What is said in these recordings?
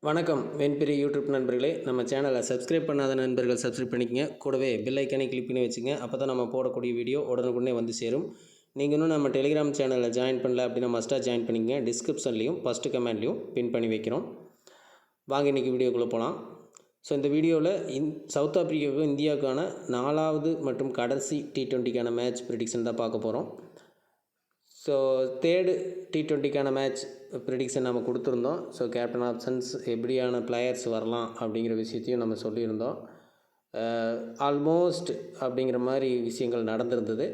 வணக்கம் வெண்பெரி யூடியூப் நண்பர்களே, நம்ம சேனலை சப்ஸ்கிரைப் பண்ணாத நண்பர்கள் சப்ஸ்கிரைப் பண்ணிக்கங்க. கூடவே பெல் ஐக்கனை கிளிக் பண்ணி வச்சுங்க. அப்போ தான் நம்ம போடக்கூடிய வீடியோ உடனுக்குடனே வந்து சேரும். நீங்கள் இன்னும் நம்ம டெலிகிராம் சேனலில் ஜாயின் பண்ணல அப்படின்னா மஸ்ட்டாக ஜாயின் பண்ணிக்கங்க. டிஸ்கிரிப்ஷன்லையும் ஃபஸ்ட்டு கமெண்ட்லையும் பின் பண்ணி வைக்கிறோம். வாங்க இன்றைக்கி வீடியோக்குள்ளே போகலாம். ஸோ இந்த வீடியோவில் சவுத் ஆப்பிரிக்காவுக்கும் இந்தியாவுக்கான 4வது மற்றும் கடைசி T20க்கான மேட்ச் ப்ரிடிக்ஷன் தான் பார்க்க போகிறோம். ஸோ தேர்டு T20க்கான மேட்ச் ப்ரிடிக்ஷன் நம்ம கொடுத்துருந்தோம். ஸோ கேப்டன் ஆப்ஷன்ஸ் எப்படியான பிளேயர்ஸ் வரலாம் அப்படிங்கிற விஷயத்தையும் நம்ம சொல்லியிருந்தோம். ஆல்மோஸ்ட் அப்படிங்கிற மாதிரி விஷயங்கள் நடந்திருந்தது.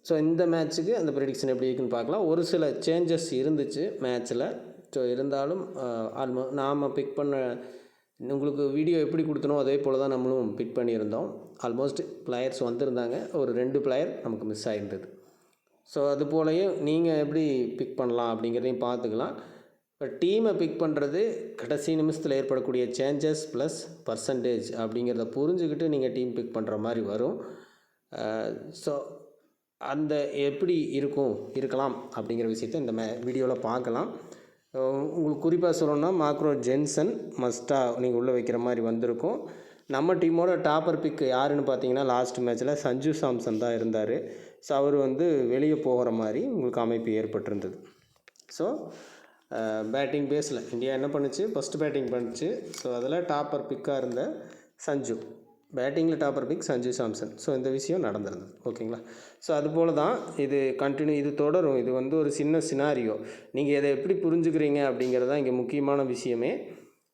ஸோ இந்த மேட்ச்சுக்கு அந்த ப்ரிடிக்ஷன் எப்படி இருக்குன்னு பார்க்கலாம். ஒரு சில சேஞ்சஸ் இருந்துச்சு மேட்ச்சில். ஸோ இருந்தாலும் நாம் பிக் பண்ண உங்களுக்கு வீடியோ எப்படி கொடுத்தனோ அதே போல் தான் நம்மளும் பிக் பண்ணியிருந்தோம். ஆல்மோஸ்ட் பிளேயர்ஸ் வந்திருந்தாங்க. ஒரு 2 பிளேயர் நமக்கு மிஸ் ஆகிருந்தது. ஸோ அது போலயே நீங்கள் எப்படி பிக் பண்ணலாம் அப்படிங்கிறதையும் பார்த்துக்கலாம். இப்போ டீமை பிக் பண்ணுறது கடைசி நிமிஷத்தில் ஏற்படக்கூடிய சேஞ்சஸ் ப்ளஸ் பர்சன்டேஜ் அப்படிங்கிறத புரிஞ்சுக்கிட்டு நீங்கள் டீம் பிக் பண்ணுற மாதிரி வரும். ஸோ அந்த எப்படி இருக்கலாம் அப்படிங்கிற விஷயத்தை இந்த வீடியோவில் பார்க்கலாம். உங்களுக்கு குறிப்பாக சொல்லணும்னா மார்க்ரோ ஜென்சன் மஸ்ட்டாக நீங்கள் உள்ளே வைக்கிற மாதிரி வந்திருக்கும். நம்ம டீமோட டாப்பர் பிக் யாருன்னு பார்த்தீங்கன்னா லாஸ்ட் மேட்ச்சில் சஞ்சு சாம்சன் தான் இருந்தார். ஸோ அவர் வெளியே போகிற மாதிரி உங்களுக்கு அமைப்பு ஏற்பட்டிருந்தது. ஸோ பேட்டிங் பேஸில் இந்தியா என்ன பண்ணுச்சு, ஃபஸ்ட்டு பேட்டிங் பண்ணுச்சு. ஸோ அதில் டாப்பர் பிக்காக இருந்த சஞ்சு, பேட்டிங்கில் topper pick Sanju Samson. So இந்த விஷயம் நடந்திருந்தது. ஓகேங்களா. ஸோ அதுபோல் தான் இது தொடரும். இது ஒரு சின்ன சினாரியோ. நீங்கள் இதை எப்படி புரிஞ்சுக்கிறீங்க அப்படிங்கிறது தான் இங்கே முக்கியமான விஷயமே.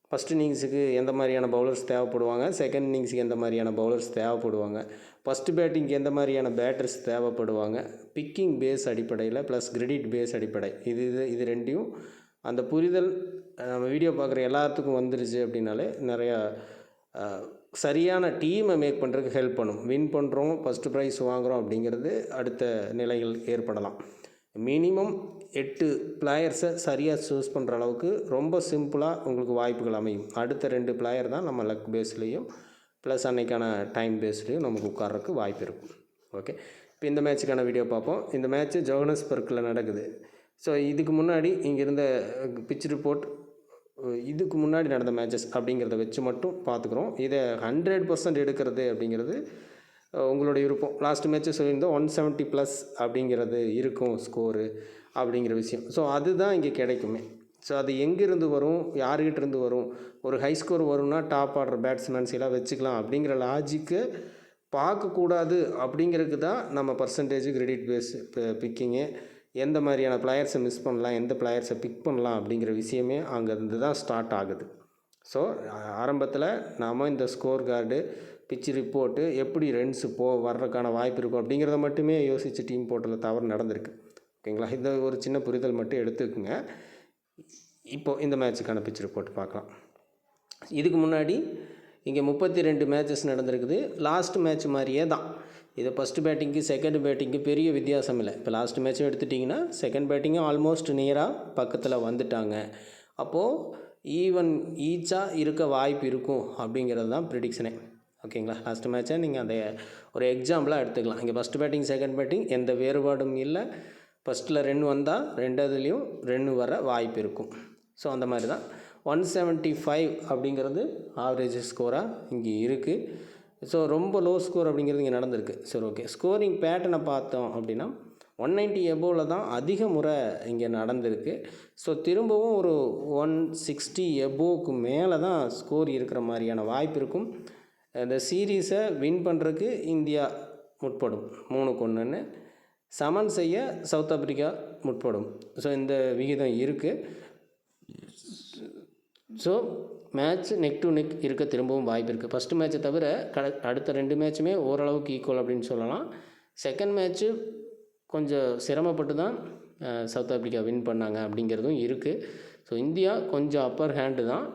ஃபஸ்ட் இன்னிங்ஸுக்கு எந்த மாதிரியான பவுலர்ஸ் தேவைப்படுவாங்க, செகண்ட் இன்னிங்ஸுக்கு எந்த மாதிரியான பவுலர்ஸ் தேவைப்படுவாங்க, ஃபஸ்ட்டு பேட்டிங்க்கு எந்த மாதிரியான பேட்டர்ஸ் தேவைப்படுவாங்க, பிக்கிங் பேஸ் அடிப்படையில் ப்ளஸ் கிரெடிட் பேஸ் அடிப்படை இது ரெண்டையும் அந்த புரிதல் நம்ம வீடியோ பார்க்குற எல்லாத்துக்கும் வந்துருச்சு அப்படின்னாலே நிறையா சரியான டீமை மேக் பண்ணுறதுக்கு ஹெல்ப் பண்ணும். வின் பண்ணுறோம், ஃபஸ்ட்டு ப்ரைஸ் வாங்குகிறோம் அப்படிங்கிறது அடுத்த நிலைகள் ஏற்படலாம். மினிமம் 8 பிளேயர்ஸை சரியாக சூஸ் பண்ணுற அளவுக்கு ரொம்ப சிம்பிளாக உங்களுக்கு வாய்ப்புகள் அமையும். அடுத்த 2 பிளேயர் தான் நம்ம லக் பேஸ்லேயும் ப்ளஸ் அன்னைக்கான டைம் பேஸ்லேயும் நமக்கு உட்கார்றதுக்கு வாய்ப்பு இருக்கும். ஓகே, இப்போ இந்த மேட்ச்சுக்கான வீடியோ பார்ப்போம். இந்த மேட்ச்சு ஜோஹனஸ்பர்க்கில் நடக்குது. ஸோ இதுக்கு முன்னாடி இங்கே இருந்த பிச் ரிப்போர்ட், இதுக்கு முன்னாடி நடந்த மேட்சஸ் அப்படிங்கிறத வச்சு மட்டும் பார்த்துக்குறோம். இதை 100% எடுக்கிறது அப்படிங்கிறது உங்களுடைய விருப்பம். லாஸ்ட் மேட்ச்சு சொல்லியிருந்தோம் 170+ அப்படிங்கிறது இருக்கும் ஸ்கோரு அப்படிங்கிற விஷயம். ஸோ அதுதான் இங்கே கிடைக்குமே. ஸோ அது எங்கேருந்து வரும், யார்கிட்டேருந்து வரும், ஒரு ஹை ஸ்கோர் வரும்னா டாப் ஆர்டர் பேட்ஸ்மேன்ஸ் எல்லாம் வச்சுக்கலாம் அப்படிங்கிற லாஜிக்கு பார்க்கக்கூடாது. அப்படிங்கிறதுக்கு தான் நம்ம பர்சன்டேஜ் கிரெடிட் பேஸ் பிக்கிங்கு, எந்த மாதிரியான பிளேயர்ஸை மிஸ் பண்ணலாம், எந்த பிளேயர்ஸை பிக் பண்ணலாம் அப்படிங்கிற விஷயமே அங்கேருந்து தான் ஸ்டார்ட் ஆகுது. ஸோ ஆரம்பத்தில் நாம் இந்த ஸ்கோர் கார்டு, பிச் ரிப்போர்ட்டு, எப்படி ரன்ஸு வர்றதுக்கான வாய்ப்பு இருக்கும் அப்படிங்கிறத மட்டுமே யோசித்து டீம் போட்டதில் தவறு நடந்திருக்கு. ஓகேங்களா. இந்த ஒரு சின்ன புரிதல் மட்டும் எடுத்துக்கோங்க. இப்போது இந்த மேட்ச்சுக்கான பிச் ரிப்போர்ட் பார்க்கலாம். இதுக்கு முன்னாடி இங்கே 32 மேட்சஸ் நடந்திருக்குது. லாஸ்ட் மேட்ச் மாதிரியே தான். இது ஃபஸ்ட்டு பேட்டிங்கு செகண்ட் பேட்டிங்கு பெரிய வித்தியாசம் இல்லை. இப்போ லாஸ்ட் மேட்ச்சும் எடுத்துட்டிங்கன்னா செகண்ட் பேட்டிங்கும் ஆல்மோஸ்ட் நியராக பக்கத்தில் வந்துட்டாங்க. அப்போது ஈச்சாக இருக்க வாய்ப்பு இருக்கும் அப்படிங்கிறது தான் ப்ரிடிக்ஷனே. ஓகேங்களா. லாஸ்ட் மேட்ச்சை நீங்கள் அந்த ஒரு எக்ஸாம்பிளாக எடுத்துக்கலாம். இங்கே ஃபஸ்ட்டு பேட்டிங் செகண்ட் பேட்டிங் எந்த வேறுபாடும் இல்லை. ஃபஸ்ட்டில் ரன் வந்தால் ரெண்டாவதுலேயும் ரன் வர வாய்ப்பு இருக்கும். ஸோ அந்த மாதிரி தான் 175 அப்படிங்கிறது ஆவரேஜ் ஸ்கோராக இங்கே இருக்குது. ஸோ ரொம்ப லோ ஸ்கோர் அப்படிங்கிறது இங்கே நடந்திருக்கு. சரி, ஓகே. ஸ்கோரிங் பேட்டர்னை பார்த்தோம் அப்படின்னா 190 எபோவில் தான் அதிக முறை இங்கே நடந்திருக்கு. ஸோ திரும்பவும் ஒரு 160 எபோவுக்கு மேலே தான் ஸ்கோர் இருக்கிற மாதிரியான வாய்ப்பு இருக்கும். இந்த சீரீஸை வின் பண்ணுறதுக்கு இந்தியா முற்படும். 3-1 சமன் செய்ய சவுத் ஆப்பிரிக்கா முற்படும். ஸோ இந்த விகிதம் இருக்குது. So match neck to neck இருக்க திரும்பவும் வாய்ப்பு இருக்குது. ஃபஸ்ட்டு மேட்ச்சை தவிர அடுத்த 2 மேட்சுமே ஓரளவுக்கு ஈக்குவல் அப்படின்னு சொல்லலாம். செகண்ட் மேட்ச்சு கொஞ்சம் சிரமப்பட்டு தான் சவுத் ஆப்பிரிக்கா வின் பண்ணாங்க அப்படிங்கிறதும் இருக்குது. ஸோ இந்தியா கொஞ்சம் அப்பர் ஹேண்டு தான்.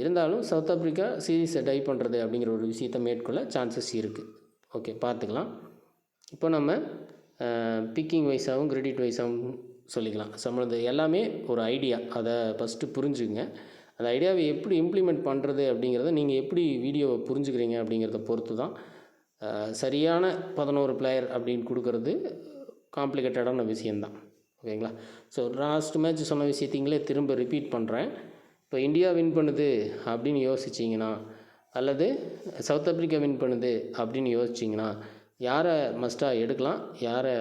இருந்தாலும் சவுத் ஆப்பிரிக்கா சீரீஸை டை பண்ணுறது அப்படிங்கிற ஒரு விஷயத்தை மேற்கொள்ள சான்சஸ் இருக்குது. ஓகே, பார்த்துக்கலாம். இப்போ நம்ம பிக்கிங் வைஸாகவும் கிரெடிட் வைஸாகவும் சொல்லிக்கலாம். நம்மளது எல்லாமே ஒரு ஐடியா. அதை ஃபஸ்ட்டு புரிஞ்சுங்க. அந்த ஐடியாவை எப்படி இம்ப்ளிமெண்ட் பண்ணுறது அப்படிங்கிறத நீங்கள் எப்படி வீடியோவை புரிஞ்சுக்கிறீங்க அப்படிங்கிறத பொறுத்து தான். சரியான 11 பிளேயர் அப்படின்னு கொடுக்கறது காம்ப்ளிகேட்டடான விஷயந்தான். ஓகேங்களா. ஸோ லாஸ்ட் மேட்ச் சொன்ன விஷயத்திங்களே திரும்ப ரிப்பீட் பண்ணுறேன். இப்போ இந்தியா வின் பண்ணுது அப்படின்னு யோசிச்சிங்கன்னா, அல்லது சவுத் ஆப்பிரிக்கா வின் பண்ணுது அப்படின்னு யோசிச்சிங்கன்னா, யாரை மஸ்ட்டாக எடுக்கலாம், யாரை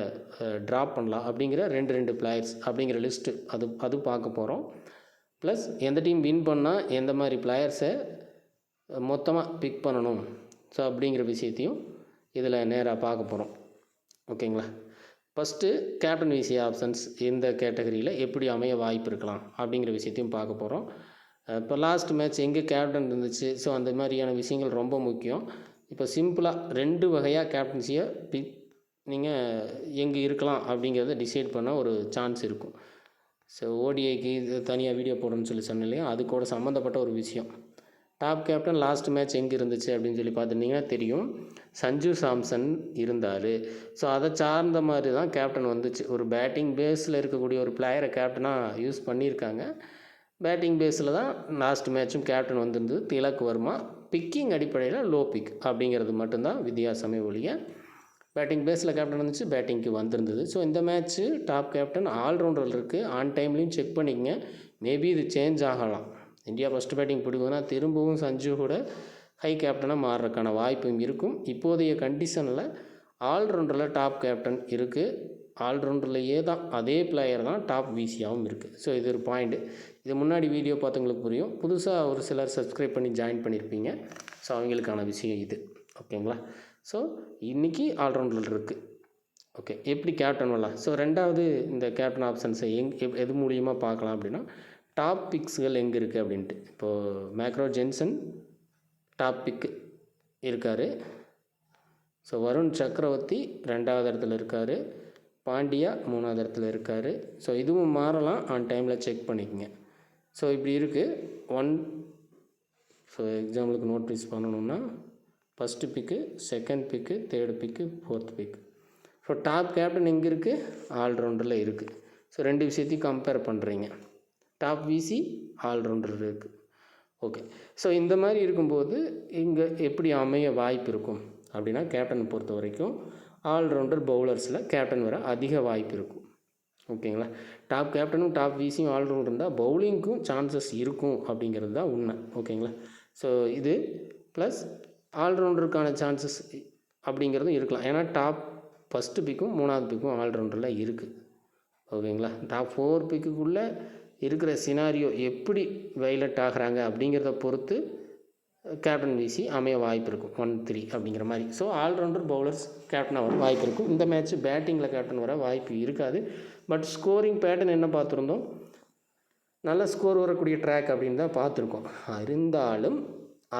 ட்ராப் பண்ணலாம் அப்படிங்கிற 2 பிளேயர்ஸ் அப்படிங்கிற லிஸ்ட்டு அது பார்க்க போகிறோம். ப்ளஸ் எந்த டீம் வின் பண்ணால் எந்த மாதிரி பிளேயர்ஸை மொத்தமாக பிக் பண்ணணும், ஸோ அப்படிங்கிற விஷயத்தையும் இதில் நேராக பார்க்க போகிறோம். ஓகேங்களா? ஃபஸ்ட்டு கேப்டன் விசி ஆப்ஷன்ஸ் இந்த கேட்டகரியில் எப்படி அமைய வாய்ப்பு இருக்கலாம் அப்படிங்கிற விஷயத்தையும் பார்க்க போகிறோம். இப்போ லாஸ்ட் மேட்ச் எங்கே கேப்டன் இருந்துச்சு, ஸோ அந்த மாதிரியான விஷயங்கள் ரொம்ப முக்கியம். இப்போ சிம்பிளாக 2 வகையாக கேப்டன்சியை நீங்கள் எங்கே இருக்கலாம் அப்படிங்கிறத டிசைட் பண்ண ஒரு சான்ஸ் இருக்கும். ஸோ ஓடிஐக்கு இது தனியாக வீடியோ போடணும்னு சொன்னேன் இல்லையா, அது கூட சம்மந்தப்பட்ட ஒரு விஷயம். டாப் கேப்டன் லாஸ்ட் மேட்ச் எங்கே இருந்துச்சு அப்படின்னு சொல்லி பார்த்துட்டிங்கன்னா தெரியும், சஞ்சு சாம்சன் இருந்தார். ஸோ அதை சார்ந்த மாதிரி தான் கேப்டன் வந்துச்சு. ஒரு பேட்டிங் பேஸில் இருக்கக்கூடிய ஒரு பிளேயரை கேப்டனாக யூஸ் பண்ணியிருக்காங்க. பேட்டிங் பேஸில் தான் லாஸ்ட் மேட்சும் கேப்டன் வந்திருந்தது. திலக் வர்மா பிக்கிங் அடிப்படையில் லோ பிக் அப்படிங்கிறது மட்டும்தான் வித்தியாசமே ஒழிய, பேட்டிங் பேஸில் கேப்டன் வந்துச்சு, பேட்டிங்க்கு வந்திருந்தது. ஸோ இந்த மேட்ச்சு டாப் கேப்டன் ஆல்ரவுண்டரில் இருக்குது. ஆன் டைம்லேயும் செக் பண்ணிக்கங்க, மேபி இது சேஞ்ச் ஆகலாம். இந்தியா ஃபஸ்ட்டு பேட்டிங் பிடிக்குதுன்னா திரும்பவும் சஞ்சு கூட ஹை கேப்டனாக மாறுறதுக்கான வாய்ப்பும் இருக்கும். இப்போதைய கண்டிஷனில் ஆல்ரவுண்டரில் டாப் கேப்டன் இருக்குது. ஆல்ரவுண்டர்லேயே தான் அதே பிளேயர் தான் டாப் விசியாகவும் இருக்குது. ஸோ இது ஒரு பாயிண்ட்டு. இது முன்னாடி வீடியோ பார்த்தவங்களுக்கு புரியும். புதுசாக ஒரு சிலர் சப்ஸ்கிரைப் பண்ணி ஜாயின் பண்ணியிருப்பீங்க. ஸோ அவங்களுக்கான விஷயம் இது. ஓகேங்களா? ஸோ இன்றைக்கி ஆல்ரவுண்டரில் இருக்குது. ஓகே, எப்படி கேப்டன் வரலாம்? ஸோ 2வது இந்த கேப்டன் ஆப்ஷன்ஸை எது மூலியமாக பார்க்கலாம் அப்படின்னா, டாப் பிக்ஸுகள் எங்கே இருக்குது அப்படின்ட்டு. இப்போது மேக்ரோ ஜென்சன் டாப் பிக்கு இருக்கார். ஸோ வருண் சக்கரவர்த்தி 2வது இடத்துல இருக்கார். பாண்டியா 3வது இடத்துல இருக்கார். ஸோ இதுவும் மாறலாம், ஆன் டைமில் செக் பண்ணிக்கங்க. ஸோ இப்படி இருக்குது. ஸோ எக்ஸாம்பிளுக்கு நோட்டீஸ் பண்ணணுன்னா, ஃபஸ்ட்டு பிக்கு, செகண்ட் பிக்கு, தேர்டு பிக்கு, 4th பிக்கு. ஸோ டாப் கேப்டன் எங்கே இருக்குது? ஆல்ரவுண்டரில் இருக்குது. ஸோ 2 விஷயத்தையும் கம்பேர் பண்ணுறீங்க. டாப் விசி ஆல்ரவுண்டர் இருக்குது. ஓகே, ஸோ இந்த மாதிரி இருக்கும்போது இங்கே எப்படி அமைய வாய்ப்பு இருக்கும் அப்படின்னா, கேப்டனை பொறுத்த வரைக்கும் ஆல்ரவுண்டர் பவுலர்ஸில் கேப்டன் வர அதிக வாய்ப்பு இருக்கும். ஓகேங்களா? டாப் கேப்டனும் டாப் விசியும் ஆல்ரவுண்டர் இருந்தால் பவுலிங்க்கும் சான்சஸ் இருக்கும் அப்படிங்கிறது தான் உண்மை. ஓகேங்களா? ஸோ இது ப்ளஸ் ஆல்ரவுண்டருக்கான சான்சஸ் அப்படிங்கிறதும் இருக்கலாம். ஏன்னா டாப் ஃபஸ்ட்டு பிக்கும் 3வது பிக்கும் ஆல்ரவுண்டரில் இருக்குது. ஓகேங்களா? டாப் 4 பிக்குள்ளே இருக்கிற சினாரியோ எப்படி வைலட் ஆகிறாங்க அப்படிங்கிறத பொறுத்து கேப்டன் விசி அமைய வாய்ப்பு இருக்கும். 1-3 அப்படிங்கிற மாதிரி. ஸோ ஆல்ரவுண்டர் பவுலர்ஸ் கேப்டனாக வர வாய்ப்பு இருக்கும். இந்த மேட்ச் பேட்டிங்கில் கேப்டன் வர வாய்ப்பு இருக்காது. பட் ஸ்கோரிங் பேட்டர்ன் என்ன பார்த்துருந்தோம், நல்ல ஸ்கோர் வரக்கூடிய ட்ராக் அப்படின்னு தான் பார்த்துருக்கோம். இருந்தாலும்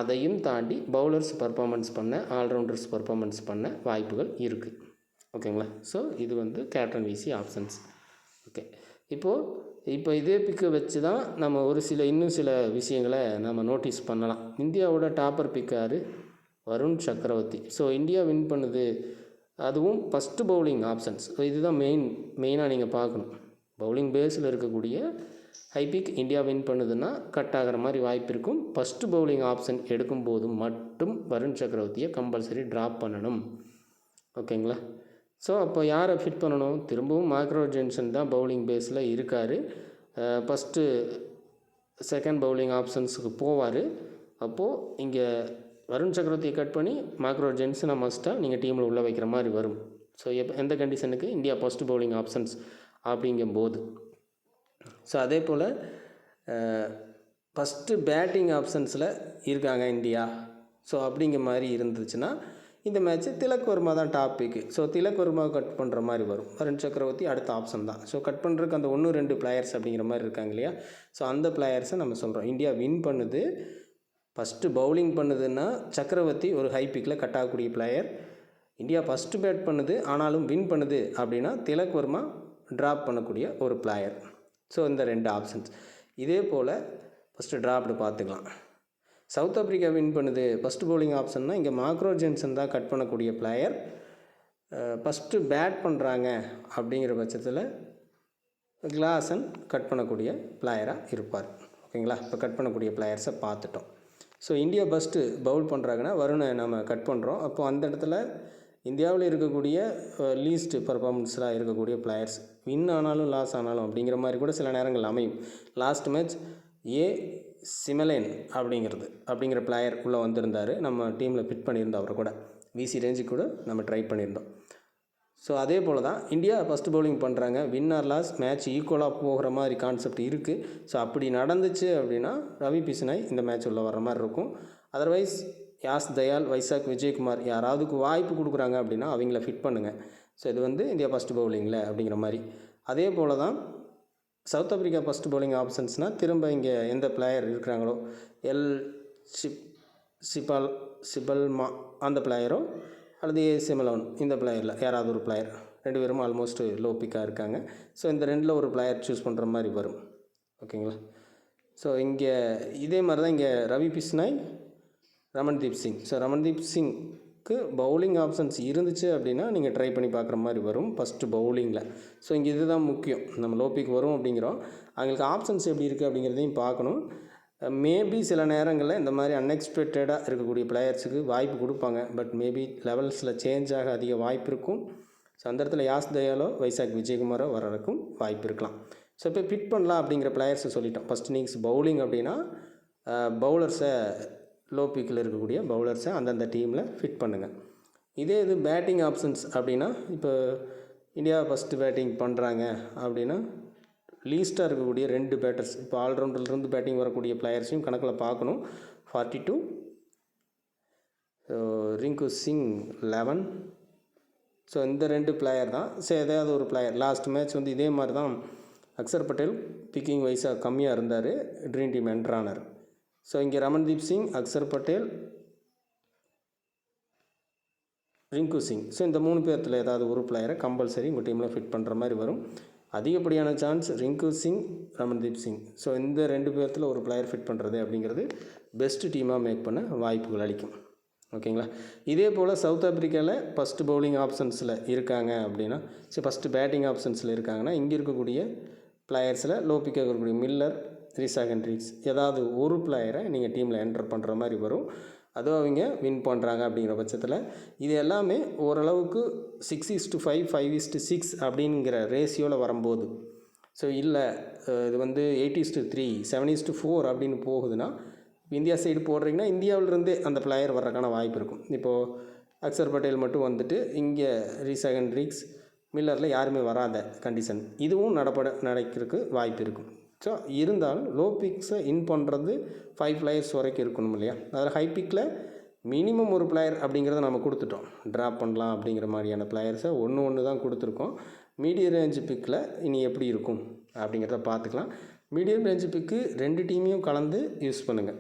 அதையும் தாண்டி பவுலர்ஸ் பர்ஃபார்மன்ஸ் பண்ண, ஆல்ரவுண்டர்ஸ் பர்ஃபார்மன்ஸ் பண்ண வாய்ப்புகள் இருக்குது. ஓகேங்களா? ஸோ இது கேப்டன் விசி ஆப்ஷன்ஸ். ஓகே, இப்போ இதே பிக்கை வச்சு தான் நம்ம இன்னும் சில விஷயங்களை நம்ம நோட்டீஸ் பண்ணலாம். இந்தியாவோட டாப்பர் பிக் யார்? வருண் சக்கரவர்த்தி. ஸோ இந்தியா வின் பண்ணுது, அதுவும் ஃபஸ்ட்டு பவுலிங் ஆப்ஷன்ஸ். ஸோ இதுதான் மெயினாக நீங்கள் பார்க்கணும். பவுலிங் பேஸில் இருக்கக்கூடிய ஹை பிக் இந்தியா வின் பண்ணுதுன்னா கட் ஆகிற மாதிரி வாய்ப்பு இருக்கும். ஃபஸ்ட்டு பவுலிங் ஆப்ஷன் எடுக்கும்போது மட்டும் வருண் சக்கரவர்த்தியை கம்பல்சரி ட்ராப் பண்ணணும். ஓகேங்களா? ஸோ அப்போ யாரை ஃபிட் பண்ணணும்? திரும்பவும் மேக்ரோ ஜென்சன் தான் பவுலிங் பேஸில் இருக்கார். ஃபஸ்ட்டு செகண்ட் பவுலிங் ஆப்ஷன்ஸுக்கு போவார். அப்போது இங்கே வருண் சக்கரவர்த்தியை கட் பண்ணி மேக்ரோ ஜென்சனை மஸ்ட்டாக நீங்கள் டீமில் உள்ளே வைக்கிற மாதிரி வரும். ஸோ எந்த கண்டிஷனுக்கு? இந்தியா ஃபஸ்ட்டு பவுலிங் ஆப்ஷன்ஸ் அப்படிங்கும்போது. ஸோ அதே போல் ஃபஸ்ட்டு பேட்டிங் ஆப்ஷன்ஸில் இருக்காங்க இந்தியா. ஸோ அப்படிங்கிற மாதிரி இருந்துச்சுன்னா இந்த மேட்ச்சு திலக் வர்மா தான் டாப்பிக்கு. ஸோ திலக் வர்மாவை கட் பண்ணுற மாதிரி வரும். வருண் சக்கரவர்த்தி அடுத்த ஆப்ஷன் தான். ஸோ கட் பண்ணுறதுக்கு அந்த 1-2 பிளேயர்ஸ் அப்படிங்கிற மாதிரி இருக்காங்க இல்லையா. ஸோ அந்த பிளேயர்ஸை நம்ம சொல்கிறோம். இந்தியா வின் பண்ணுது, ஃபஸ்ட்டு பவுலிங் பண்ணுதுன்னா சக்கரவர்த்தி ஒரு ஹை பிக்கில் கட் ஆகக்கூடிய பிளேயர். இந்தியா ஃபஸ்ட்டு பேட் பண்ணுது ஆனாலும் வின் பண்ணுது அப்படின்னா திலக் வர்மா ட்ராப் பண்ணக்கூடிய ஒரு பிளேயர். ஸோ இந்த 2 ஆப்ஷன்ஸ். இதே போல் ஃபஸ்ட்டு ட்ராப்டு பார்த்துக்கலாம். சவுத் ஆப்ரிக்கா வின் பண்ணுது, ஃபஸ்ட்டு பவுலிங் ஆப்ஷன்னா இங்கே மேக்ரோ ஜென்சன் தான் கட் பண்ணக்கூடிய பிளேயர். ஃபஸ்ட்டு பேட் பண்ணுறாங்க அப்படிங்கிற பட்சத்தில் கிளாசன் கட் பண்ணக்கூடிய பிளேயராக இருப்பார். ஓகேங்களா? இப்போ கட் பண்ணக்கூடிய பிளேயர்ஸை பார்த்துட்டோம். ஸோ இந்தியா ஃபஸ்ட்டு பவுல் பண்ணுறாங்கன்னா வருணை நம்ம கட் பண்ணுறோம். அப்போது அந்த இடத்துல இந்தியாவில் இருக்கக்கூடிய லீஸ்ட் பர்ஃபார்மன்ஸாக இருக்கக்கூடிய பிளேயர்ஸ் வின் ஆனாலும் லாஸ் ஆனாலும் அப்படிங்கிற மாதிரி கூட சில நேரங்கள் அமையும். லாஸ்ட் மேட்ச் ஏ சிமலேன் அப்படிங்கிற பிளேயர் உள்ளே வந்திருந்தார். நம்ம டீமில் ஃபிட் பண்ணியிருந்தோம். அவரை கூட விசி ரேஞ்சுக்கு கூட நம்ம ட்ரை பண்ணியிருந்தோம். ஸோ அதே போல் தான் இந்தியா ஃபஸ்ட்டு பவுலிங் பண்ணுறாங்க. வின் ஆர் லாஸ் மேட்ச் ஈக்குவலாக போகிற மாதிரி கான்செப்ட் இருக்குது. ஸோ அப்படி நடந்துச்சு அப்படின்னா ரவி பிஷ்னாய் இந்த மேட்ச் உள்ள வர்ற மாதிரி இருக்கும். அதர்வைஸ் யாஸ் தயால், வைசாக், விஜயகுமார் யாராவதுக்கு வாய்ப்பு கொடுக்குறாங்க அப்படின்னா அவங்கள ஃபிட் பண்ணுங்கள். ஸோ இது இந்தியா ஃபஸ்ட்டு பவுலிங்கில் அப்படிங்கிற மாதிரி. அதே போல் தான் சவுத் ஆஃப்ரிக்கா ஃபஸ்ட்டு பவுலிங் ஆப்ஷன்ஸ்னால் திரும்ப இங்கே எந்த பிளேயர் இருக்கிறாங்களோ எல் சிபல்மா அந்த பிளேயரோ அல்லது ஏ சிமலோன் இந்த பிளேயரில் யாராவது ஒரு பிளேயர், 2 பேரும் ஆல்மோஸ்ட் லோ பிக்காக இருக்காங்க. ஸோ இந்த 2ல் ஒரு பிளேயர் சூஸ் பண்ணுற மாதிரி வரும். ஓகேங்களா? ஸோ இங்கே இதே மாதிரி தான் இங்கே ரவி பிஷ்னாய், ரமன்தீப் சிங். ஸோ ரமன்தீப் சிங்க்கு பவுலிங் ஆப்ஷன்ஸ் இருந்துச்சு அப்படின்னா நீங்கள் ட்ரை பண்ணி பார்க்குற மாதிரி வரும் ஃபஸ்ட்டு பவுலிங்கில். ஸோ இங்கே இதுதான் முக்கியம். நம்ம லோ பிக் வரும் அப்படிங்கிறோம், அவங்களுக்கு ஆப்ஷன்ஸ் எப்படி இருக்குது அப்படிங்கிறதையும் பார்க்கணும். மேபி சில நேரங்களில் இந்த மாதிரி அன்எக்ஸ்பெக்டடாக இருக்கக்கூடிய பிளேயர்ஸுக்கு வாய்ப்பு கொடுப்பாங்க. பட் மேபி லெவல்ஸில் சேஞ்ச் ஆக அதிக வாய்ப்பு இருக்கும். ஸோ அந்த இடத்துல யாஸ் தயாலோ, வைசாக், விஜயகுமாரோ வர்றதுக்கும் வாய்ப்பு இருக்கலாம். ஸோ இப்போ ஃபிட் பண்ணலாம் அப்படிங்கிற பிளேயர்ஸை சொல்லிட்டோம். ஃபஸ்ட் இன்னிங்ஸ் பவுலிங் அப்படின்னா பவுலர்ஸை லோ பிக்கில் இருக்கக்கூடிய பவுலர்ஸை அந்தந்த டீமில் ஃபிட் பண்ணுங்கள். இதே இது பேட்டிங் ஆப்ஷன்ஸ் அப்படின்னா இப்போ இந்தியா ஃபஸ்ட்டு பேட்டிங் பண்ணுறாங்க அப்படின்னா லீஸ்ட்டாக இருக்கக்கூடிய 2 பேட்டர்ஸ், இப்போ ஆல்ரவுண்டர்லேருந்து பேட்டிங் வரக்கூடிய பிளேயர்ஸையும் கணக்கில் பார்க்கணும். 42, ரிங்கு சிங் 11. ஸோ இந்த 2 பிளேயர் தான். ஸோ ஏதாவது ஒரு பிளேயர் லாஸ்ட் மேட்ச் இதே மாதிரி தான் அக்சர் பட்டேல் பிக்கிங் வைஸாக கம்மியாக இருந்தார், ட்ரீம் டீம் என்ட்ரானர். ஸோ இங்கே ரமன்தீப் சிங், அக்சர் பட்டேல், ரிங்கு சிங். ஸோ இந்த 3 பேர்த்தில் ஏதாவது ஒரு பிளேயரை கம்பல்சரி உங்கள் டீமில் ஃபிட் பண்ணுற மாதிரி வரும். அதிகப்படியான சான்ஸ் ரிங்கு சிங், ரமன்தீப் சிங். ஸோ இந்த 2 பேர்த்தில் ஒரு பிளேயர் ஃபிட் பண்ணுறது அப்படிங்கிறது பெஸ்ட்டு டீமாக மேக் பண்ண வாய்ப்புகள் அளிக்கும். ஓகேங்களா? இதே போல் சவுத் ஆஃப்ரிக்காவில் ஃபஸ்ட்டு பவுலிங் ஆப்ஷன்ஸில் இருக்காங்க அப்படின்னா, சரி ஃபஸ்ட்டு பேட்டிங் ஆப்ஷன்ஸில் இருக்காங்கன்னா இங்கே இருக்கக்கூடிய பிளேயர்ஸில் லோ பிக்காக இருக்கக்கூடிய மில்லர், ரீசா ஹெண்ட்ரிக்ஸ் ஏதாவது ஒரு பிளேயரை நீங்கள் டீமில் என்டர் பண்ணுற மாதிரி வரும். அதுவும் அவங்க வின் பண்ணுறாங்க அப்படிங்கிற பட்சத்தில் இது எல்லாமே ஓரளவுக்கு 6:5, 5:6 அப்படிங்கிற ரேஷியோவில் வரும்போது, ஸோ இல்லை இது 8:3, 7:4 அப்படின்னு போகுதுன்னா இந்தியா சைடு போடுறீங்கன்னா இந்தியாவிலிருந்தே அந்த பிளேயர் வர்றதுக்கான வாய்ப்பு இருக்கும். இப்போது அக்சர் பட்டேல் மட்டும் இங்கே ரீசா ஹெண்ட்ரிக்ஸ், மில்லரில் யாருமே வராத கண்டிஷன் இதுவும் நடக்கிறதுக்கு வாய்ப்பு இருக்கும். ஸோ இருந்தாலும் லோ பிக்ஸை இன் பண்ணுறது 5 பிளேயர்ஸ் வரைக்கும் இருக்கணும் இல்லையா? அதில் ஹை பிக்கில் மினிமம் ஒரு பிளேயர் அப்படிங்கிறத நம்ம கொடுத்துட்டோம். ட்ராப் பண்ணலாம் அப்படிங்கிற மாதிரியான பிளேயர்ஸை ஒன்று தான் கொடுத்துருக்கோம். மீடியம் ரேஞ்ச் பிக்கில் இனி எப்படி இருக்கும் அப்படிங்கிறத பார்த்துக்கலாம். மீடியம் ரேஞ்ச் பிக்கு 2 டீமையும் கலந்து யூஸ் பண்ணுங்கள்.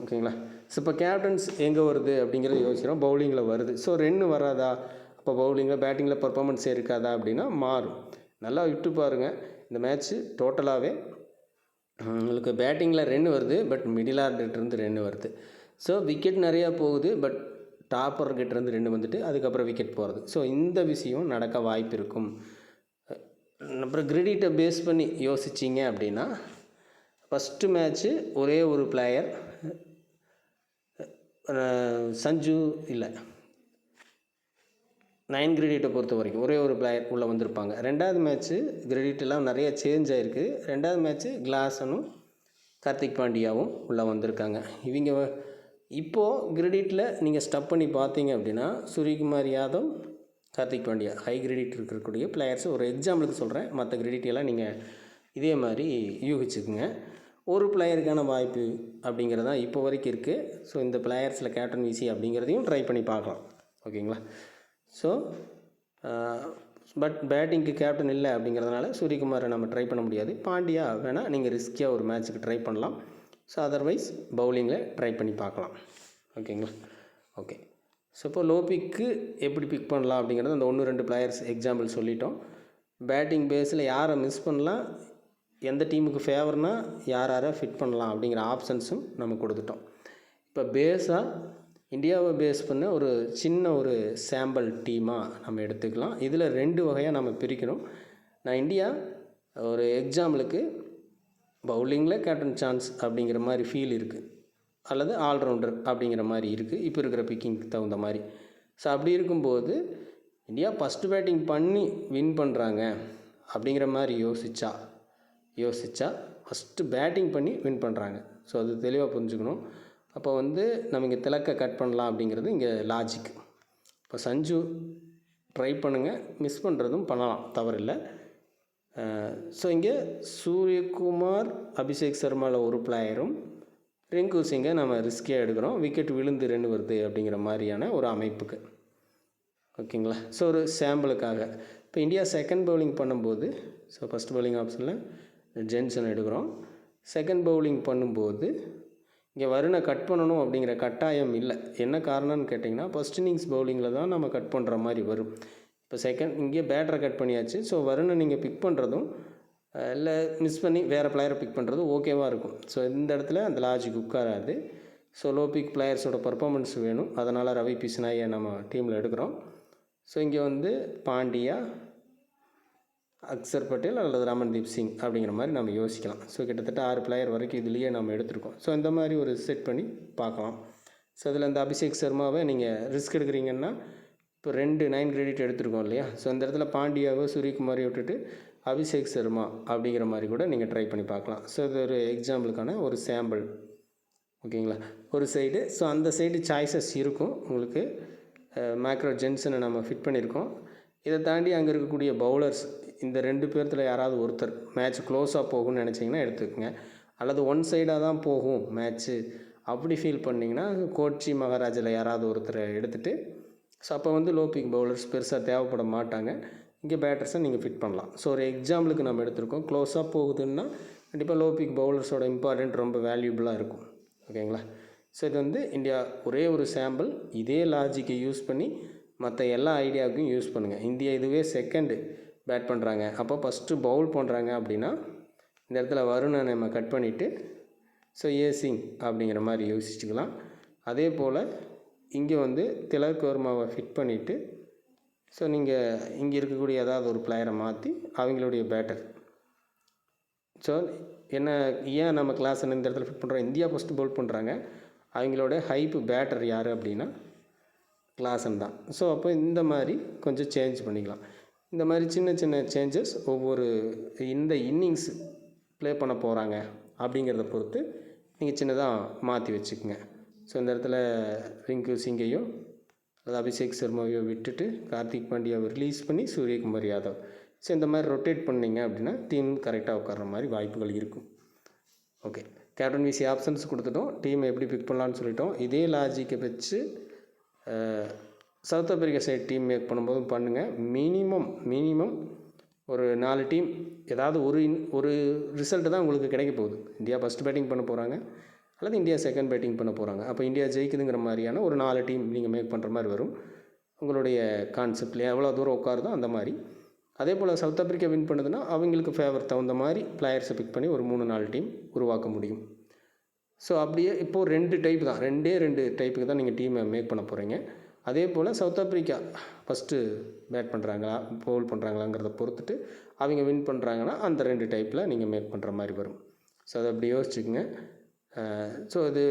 ஓகேங்களா? ஸோ இப்போ கேப்டன்ஸ் எங்கே வருது அப்படிங்கிறத யோசிக்கிறோம். பவுலிங்கில் வருது. ஸோ 2 வராதா? அப்போ பவுலிங்கில் பேட்டிங்கில் பர்ஃபார்மன்ஸ் இருக்காதா அப்படின்னா மாறும். நல்லா விட்டு பாருங்கள். இந்த மேட்ச்சு டோட்டலாகவே உங்களுக்கு பேட்டிங்கில் 2 வருது, பட் மிடில் ஆர்டர்கிட்டருந்து 2 வருது. ஸோ விக்கெட் நிறையா போகுது, பட் டாப்பர்கிட்டேருந்து 2 வந்துட்டு அதுக்கப்புறம் விக்கெட் போகிறது. ஸோ இந்த விஷயம் நடக்க வாய்ப்பு இருக்கும். அப்புறம் கிரெடிட்டை பேஸ் பண்ணி யோசிச்சிங்க அப்படின்னா ஃபஸ்ட்டு மேட்ச்சு ஒரே ஒரு பிளேயர் சஞ்சு இல்லை 9 கிரெடிட்டை பொறுத்த வரைக்கும் ஒரே ஒரு பிளேயர் உள்ளே வந்திருப்பாங்க. 2வது மேட்ச்சு கிரெடிட்டெல்லாம் நிறைய சேஞ்ச் ஆகிருக்கு. 2வது மேட்ச்சு கிளாஸனும் கார்த்திக் பாண்டியாவும் உள்ளே வந்திருக்காங்க. இவங்க இப்போது கிரெடிட்டில் நீங்கள் ஸ்டப் பண்ணி பார்த்தீங்க அப்படின்னா சூரியகுமார் யாதவ், கார்த்திக் பாண்டியா ஹை கிரெடிட் இருக்கக்கூடிய பிளேயர்ஸ். ஒரு எக்ஸாம்பிளுக்கு சொல்கிறேன், மற்ற கிரெடிட்டெல்லாம் நீங்கள் இதே மாதிரி யூகிச்சுக்குங்க. ஒரு பிளேயருக்கான வாய்ப்பு அப்படிங்கிறது தான் இப்போ வரைக்கும் இருக்குது. ஸோ இந்த பிளேயர்ஸில் கேப்டன் விசி அப்படிங்கிறதையும் ட்ரை பண்ணி பார்க்கலாம். ஓகேங்களா? ஸோ பட் பேட்டிங்க்கு கேப்டன் இல்லை அப்படிங்கிறதுனால சூரியகுமாரை நம்ம ட்ரை பண்ண முடியாது. பாண்டியா வேணால் நீங்கள் ரிஸ்கியாக ஒரு மேட்ச்சுக்கு ட்ரை பண்ணலாம். ஸோ அதர்வைஸ் பவுலிங்கில் ட்ரை பண்ணி பார்க்கலாம். ஓகேங்களா? ஓகே. ஸோ இப்போ லோ பிக்கு எப்படி பிக் பண்ணலாம் அப்படிங்கிறது அந்த 1-2 பிளேயர்ஸ் எக்ஸாம்பிள் சொல்லிட்டோம். பேட்டிங் பேஸில் யாரை மிஸ் பண்ணலாம், எந்த டீமுக்கு ஃபேவர்னால் யாரை ஃபிட் பண்ணலாம் அப்படிங்கிற ஆப்ஷன்ஸும் நம்ம கொடுத்துட்டோம். இப்போ பேஸாக இந்தியாவை பேஸ் பண்ண ஒரு சின்ன ஒரு சாம்பிள் டீமாக நம்ம எடுத்துக்கலாம். இதில் 2 வகையாக நம்ம பிரிக்கணும். நான் இந்தியா ஒரு எக்ஸாம்பிளுக்கு பவுலிங்கில் கேப்டன் சான்ஸ் அப்படிங்கிற மாதிரி ஃபீல் இருக்குது, அல்லது ஆல்ரவுண்டர் அப்படிங்கிற மாதிரி இருக்குது இப்போ இருக்கிற பிக்கிங்க்கு தகுந்த மாதிரி. ஸோ அப்படி இருக்கும்போது இந்தியா ஃபஸ்ட்டு பேட்டிங் பண்ணி வின் பண்ணுறாங்க அப்படிங்கிற மாதிரி யோசித்தா யோசித்தா ஃபஸ்ட்டு பேட்டிங் பண்ணி வின் பண்ணுறாங்க. ஸோ அது தெளிவாக புரிஞ்சுக்கணும். அப்போ வந்து நம்ம இங்கே திலக்கை கட் பண்ணலாம் அப்படிங்கிறது இங்கே லாஜிக். இப்போ சஞ்சு ட்ரை பண்ணுங்கள், மிஸ் பண்ணுறதும் பண்ணலாம், தவறில்லை. ஸோ இங்கே சூரியகுமார், அபிஷேக் சர்மாவில் ஒரு பிளேயரும், ரிங்கு சிங்கை நம்ம ரிஸ்கியாக எடுக்கிறோம், விக்கெட் விழுந்து 2 வருது அப்படிங்கிற மாதிரியான ஒரு அமைப்புக்கு. ஓகேங்களா? ஸோ ஒரு சாம்பிளுக்காக இப்போ இந்தியா செகண்ட் பவுலிங் பண்ணும்போது, ஸோ ஃபஸ்ட் பவுலிங் ஆப்ஷனில் ஜென்சன் எடுக்கிறோம். செகண்ட் பவுலிங் பண்ணும்போது இங்கே வருணை கட் பண்ணணும் அப்படிங்கிற கட்டாயம் இல்லை. என்ன காரணம்னு கேட்டிங்கன்னா, ஃபஸ்ட் இன்னிங்ஸ் பவுலிங்கில் தான் நம்ம கட் பண்ணுற மாதிரி வரும். இப்போ செகண்ட் இங்கே பேட்டரை கட் பண்ணியாச்சு. ஸோ வருணை நீங்கள் பிக் பண்ணுறதும் இல்லை மிஸ் பண்ணி வேறு பிளேயரை பிக் பண்ணுறதும் ஓகேவாக இருக்கும். ஸோ இந்த இடத்துல அந்த லாஜிக் உட்காராது. ஸோ லோ பிக் பிளேயர்ஸோட பர்ஃபார்மன்ஸ் வேணும். அதனால் ரவி பிஷ்னாயை நம்ம டீமில் எடுக்கிறோம். ஸோ இங்கே வந்து பாண்டியா, அக்சர் பட்டேல் அல்லது ரமன்தீப் சிங் அப்படிங்கிற மாதிரி நம்ம யோசிக்கலாம். ஸோ கிட்டத்தட்ட 6 பிளேயர் வரைக்கும் இதுலேயே நம்ம எடுத்திருக்கோம். ஸோ இந்த மாதிரி ஒரு செட் பண்ணி பார்க்கலாம். ஸோ இதில் இந்த அபிஷேக் சர்மாவை நீங்கள் ரிஸ்க் எடுக்கிறீங்கன்னா, இப்போ 2 9 கிரெடிட் எடுத்துருக்கோம் இல்லையா? ஸோ இந்த இடத்துல பாண்டியாவை சூரியகுமாரை விட்டுட்டு அபிஷேக் சர்மா அப்படிங்கிற மாதிரி கூட நீங்கள் ட்ரை பண்ணி பார்க்கலாம். ஸோ இது ஒரு எக்ஸாம்பிளுக்கான ஒரு சாம்பிள். ஓகேங்களா? ஒரு சைடு. ஸோ அந்த சைடு சாய்ஸஸ் இருக்கும் உங்களுக்கு. மேக்ரோ ஜென்சனை நம்ம ஃபிட் பண்ணியிருக்கோம். இதை தாண்டி அங்கே இருக்கக்கூடிய பவுலர்ஸ் இந்த 2 பேர்த்தில் யாராவது ஒருத்தர் மேட்ச் க்ளோஸாக போகும்னு நினச்சிங்கன்னா எடுத்துக்கோங்க. அல்லது ஒன் சைடாக தான் போகும் மேட்ச்சு அப்படி ஃபீல் பண்ணிங்கன்னா கோச்சி மகாராஜில் யாராவது ஒருத்தரை எடுத்துகிட்டு, ஸோ அப்போ வந்து லோ பிக் பவுலர்ஸ் பெருசாக தேவைப்பட மாட்டாங்க. இங்கே பேட்டர்ஸை நீங்கள் ஃபிட் பண்ணலாம். ஸோ ஒரு எக்ஸாம்பிளுக்கு நம்ம எடுத்திருக்கோம். க்ளோஸாக போகுதுன்னா கண்டிப்பாக லோ பிக் பவுலர்ஸோட இம்பார்ட்டன்ட் ரொம்ப வேல்யூபிளாக இருக்கும். ஓகேங்களா? ஸோ இது வந்து இந்தியா ஒரே ஒரு சாம்பிள். இதே லாஜிக்கை யூஸ் பண்ணி மற்ற எல்லா ஐடியாவுக்கும் யூஸ் பண்ணுங்கள். இந்தியா இதுவே செகண்டு பேட் பண்ணுறாங்க, அப்போ ஃபஸ்ட்டு பவுல் பண்ணுறாங்க அப்படின்னா இந்த இடத்துல வருணை நம்ம கட் பண்ணிவிட்டு ஸோ ஏசிங் அப்படிங்கிற மாதிரி யோசிச்சுக்கலாம். அதே போல் இங்கே வந்து திலக் வர்மாவை ஃபிட் பண்ணிவிட்டு ஸோ நீங்கள் இங்கே இருக்கக்கூடிய ஏதாவது ஒரு பிளேயரை மாற்றி அவங்களுடைய பேட்டர். ஸோ என்ன ஏன் நம்ம கிளாஸ் இந்த இடத்துல ஃபிட் பண்ணுறோம்? இந்தியா ஃபஸ்ட்டு பவுல் பண்ணுறாங்க, அவங்களோட ஹைப்பு பேட்டர் யார் அப்படின்னா கிளாஸன் தான். ஸோ அப்போ இந்த மாதிரி கொஞ்சம் சேஞ்ச் பண்ணிக்கலாம். இந்த மாதிரி சின்ன சின்ன சேஞ்சஸ் ஒவ்வொரு இந்த இன்னிங்ஸ் ப்ளே பண்ண போகிறாங்க அப்படிங்கிறத பொறுத்து நீங்கள் சின்னதாக மாற்றி வச்சுக்கோங்க. ஸோ இந்த இடத்துல ரிங்கு சிங்கையோ அல்லது அபிஷேக் சர்மாவையோ விட்டுட்டு கார்த்திக் பாண்டியாவை ரிலீஸ் பண்ணி சூரியகுமார் யாதவ், ஸோ இந்த மாதிரி ரொட்டேட் பண்ணிங்க அப்படின்னா டீம் கரெக்டாக உட்கார்ற மாதிரி வாய்ப்புகள் இருக்கும். ஓகே, கேப்டன் விசி ஆப்ஷன்ஸ் கொடுத்துட்டோம், டீம் எப்படி பிக் பண்ணலான்னு சொல்லிட்டோம். இதே லாஜிக்கை வச்சு South Africa side team make பண்ணும்போதும் பண்ணுங்கள். மினிமம் ஒரு 4 டீம் ஏதாவது ஒரு ரிசல்ட்டு தான் உங்களுக்கு கிடைக்க போகுது. இந்தியா ஃபஸ்ட் பேட்டிங் பண்ண போகிறாங்க அல்லது இந்தியா செகண்ட் பேட்டிங் பண்ண போகிறாங்க. அப்போ இந்தியா ஜெயிக்குதுங்கிற மாதிரியான ஒரு 4 டீம் நீங்கள் மேக் பண்ணுற மாதிரி வரும். உங்களுடைய கான்செப்டில் எவ்வளோ தூரம் உட்காருதோ அந்த மாதிரி. அதே போல் சவுத் ஆப்பிரிக்கா வின் பண்ணுதுன்னா அவங்களுக்கு ஃபேவர் தகுந்த மாதிரி பிளேயர்ஸை பிக் பண்ணி ஒரு 3-4 டீம் உருவாக்க முடியும். ஸோ அப்படியே இப்போது 2 டைப் தான், 2 டைப்புக்கு தான் நீங்கள் டீமை மேக் பண்ண போகிறீங்க. அதே போல் சவுத் ஆப்பிரிக்கா ஃபஸ்ட்டு பேட் பண்ணுறாங்களா பவுல் பண்ணுறாங்களாங்கிறத பொறுத்துட்டு அவங்க வின் பண்ணுறாங்கன்னா அந்த 2 டைப்பில் நீங்கள் மேக் பண்ணுற மாதிரி வரும். ஸோ அதை அப்படி யோசிச்சுக்கோங்க. ஸோ அது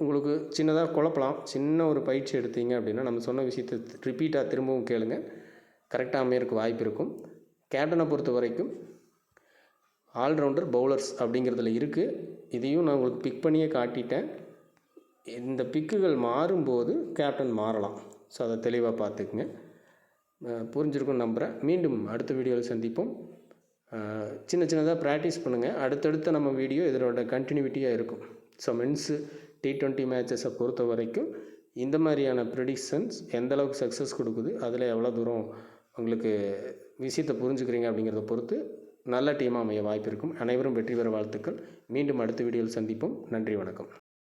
உங்களுக்கு சின்னதாக குழப்பலாம். சின்ன ஒரு பயிற்சி எடுத்தீங்க அப்படின்னா நம்ம சொன்ன விஷயத்தை ரிப்பீட்டாக திரும்பவும் கேளுங்க, கரெக்டாக அமையறதுக்கு வாய்ப்பு இருக்கும். கேப்டனை பொறுத்த வரைக்கும் ஆல்ரவுண்டர் பவுலர்ஸ் அப்படிங்கிறதுல இருக்குது. இதையும் நான் உங்களுக்கு பிக் பண்ணியே காட்டிட்டேன். இந்த பிக்குகள் மாறும்போது கேப்டன் மாறலாம். ஸோ அதை தெளிவாக பார்த்துக்குங்க. புரிஞ்சிருக்குன்னு நம்புகிறேன். மீண்டும் அடுத்த வீடியோவில் சந்திப்போம். சின்னதாக ப்ராக்டிஸ் பண்ணுங்கள். அடுத்தடுத்த நம்ம வீடியோ இதனோட கண்டினியூட்டியாக இருக்கும். ஸோ மென்ஸு T20 மேட்சஸை பொறுத்த வரைக்கும் இந்த மாதிரியான ப்ரெடிக்ஷன்ஸ் எந்தளவுக்கு சக்ஸஸ் கொடுக்குது, அதில் எவ்வளோ தூரம் உங்களுக்கு விஷயத்தை புரிஞ்சுக்கிறீங்க அப்படிங்கிறத பொறுத்து நல்ல டீமாக அமைய வாய்ப்பு இருக்கும். அனைவரும் வெற்றி பெற வாழ்த்துக்கள். மீண்டும் அடுத்த வீடியோவில் சந்திப்போம். நன்றி, வணக்கம்.